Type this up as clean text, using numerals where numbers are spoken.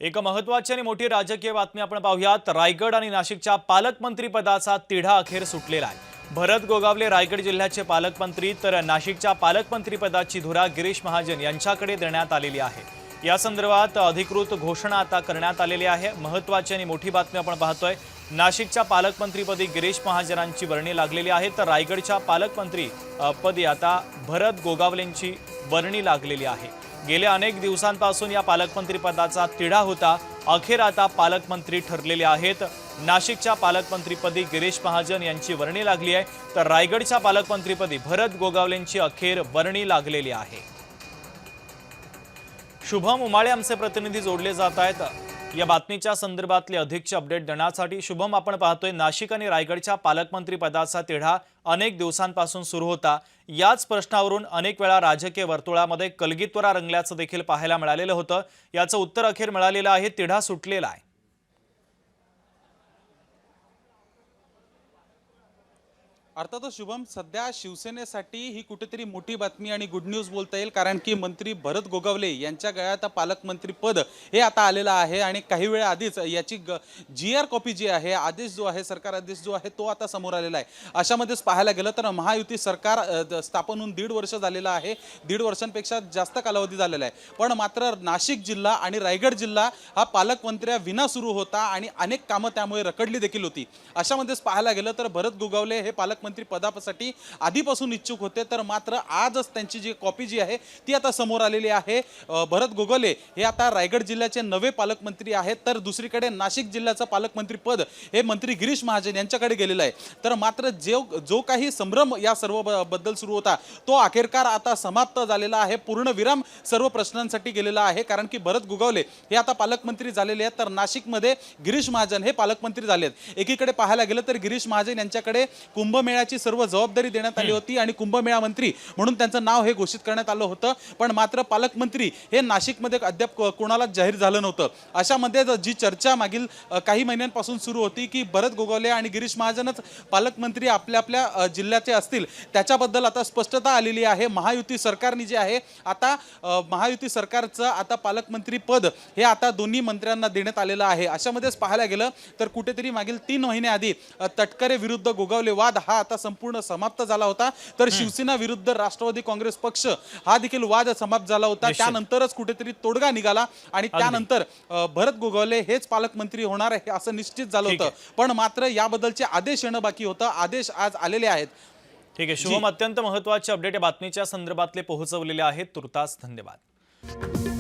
एक महत्त्वाची आणि मोठी राजकीय बातमी आपण पाहूयात। रायगड आणि नाशिकच्या पालकमंत्री पदाचा तिढा अखेर सुटलेला आहे। भरत गोगावले रायगड जिल्ह्याचे पालकमंत्री तर नाशिकच्या पालकमंत्री पदाची धुरा गिरीश महाजन यांच्याकडे देण्यात आलेली आहे। या संदर्भात अधिकृत घोषणा आता करण्यात आलेली आहे। महत्त्वाची आणि मोठी बातमी आपण पाहतोय। नाशिकच्या पालकमंत्रीपदी गिरीश महाजनांची वर्णी लागलेली आहे, तर रायगडच्या पालकमंत्री पदी आता भरत गोगावलेंची वर्णी लागलेली आहे। गेल्या अनेक दिवसांपासून या पालकमंत्री पदाचा तिढा होता, अखेर आता पालकमंत्री ठरलेले आहेत। नाशिकच्या पालकमंत्रीपदी गिरीश महाजन यांची वर्णी लागली आहे, तर रायगडच्या पालकमंत्रीपदी भरत गोगावलेंची अखेर वर्णी लागलेली आहे। शुभम उमाळे आमचे प्रतिनिधी जोडले जात आहेत या बातमीच्या संदर्भातले अधिकचे अपडेट देण्यासाठी। शुभम, आपण पाहतोय नाशिक आणि रायगडच्या पालकमंत्री पदाचा तिढा अनेक दिवसांपासून सुरू होता। याच प्रश्नावरून अनेक वेळा राजकीय वर्तुळामध्ये कलगीत्वरा रंगल्याचं देखील पाहायला मिळालेलं होतं। याचं उत्तर अखेर मिळालेलं आहे, तिढा सुटलेला आहे। अर्थातच शुभम, सध्या शिवसेनेसाठी ही कुठेतरी मोठी बातमी आणि गुड न्यूज बोलता येईल, कारण की मंत्री भरत गोगावले यांच्या गळ्यात पालकमंत्री पद हे आता आलेलं आहे। आणि काही वेळ आधीच याची GR कॉपी जी आहे, आदेश जो आहे, सरकार आदेश जो आहे, तो आता समोर आलेला आहे। अशामध्येच पाहायला गेलं तर महायुती सरकार स्थापन होऊन 1.5 वर्ष झालेलं आहे, 1.5 वर्षांपेक्षा जास्त कालावधी झालेला आहे। पण मात्र नाशिक जिल्हा आणि रायगड जिल्हा हा पालकमंत्र्या विना सुरू होता आणि अनेक कामं त्यामुळे रखडली देखील होती। अशामध्येच पाहायला गेलं तर भरत गोगावले हे पालकमंत्री पदासाठी आधीपासून इच्छुक होते, तर मात्र आजच त्यांची जी कॉपी जी आहे ती आता समोर आलेली आहे। भरत गोगावले हे आता रायगड जिल्ह्याचे नवे पालकमंत्री आहेत, तर दुसरीकडे नाशिक जिल्ह्याचं पालकमंत्री पद हे मंत्री गिरीश महाजन यांच्याकडे गेलेलं आहे। तर मात्र जो काही संभ्रम या सर्व बद्दल सुरू होता तो अखेरकार आता समाप्त झालेला आहे, पूर्णविराम सर्व प्रश्नांसाठी गेलेला आहे। कारण की भरत गोगावले हे आता पालकमंत्री झालेले आहेत, तर नाशिकमध्ये गिरीश महाजन हे पालकमंत्री झाले आहेत। एकीकडे पाहायला गेलं तर गिरीश महाजन यांच्याकडे कुंभमेळ्याची सर्व जबाबदारी देण्यात आली होती आणि कुंभमेळा मंत्री म्हणून त्यांचं नाव हे घोषित करण्यात आलं होतं, पण मात्र पालकमंत्री हे नाशिकमध्ये अद्याप कोणालाच जाहीर झालं नव्हतं। अशामध्ये जी चर्चा मागील काही महिन्यांपासून सुरू होती की भरत गोगावले आणि गिरीश महाजनच पालकमंत्री आपल्या आपल्या जिल्ह्याचे असतील, त्याच्याबद्दल आता स्पष्टता आलेली आहे। महायुती सरकारने जे आहे आता महायुती सरकारचं आता पालकमंत्री पद हे आता दोन्ही मंत्र्यांना देण्यात आलेलं आहे। अशामध्येच पाहायला गेलं तर कुठेतरी मागील 3 महिन्याआधी तटकरे विरुद्ध गोगावले वाद हा आता संपूर्ण समाप्त झाला होता, तर शिवसेना विरुद्ध राष्ट्रवादी काँग्रेस पक्ष हा देखील वाद समाप्त झाला होता। त्यानंतरच कुठेतरी तोडगा निघाला आणि त्यानंतर भरत गोगावले हेच पालकमंत्री होणार आहे असं निश्चित झालं होतं, पण मात्र याबद्दलचे आदेश येणं बाकी होतं। आदेश आज आलेले आहेत। ठीक आहे शुभम, अत्यंत महत्त्वाचे अपडेट या बातमीच्या संदर्भातले पोहोचवलेले आहेत। तुर्तास धन्यवाद।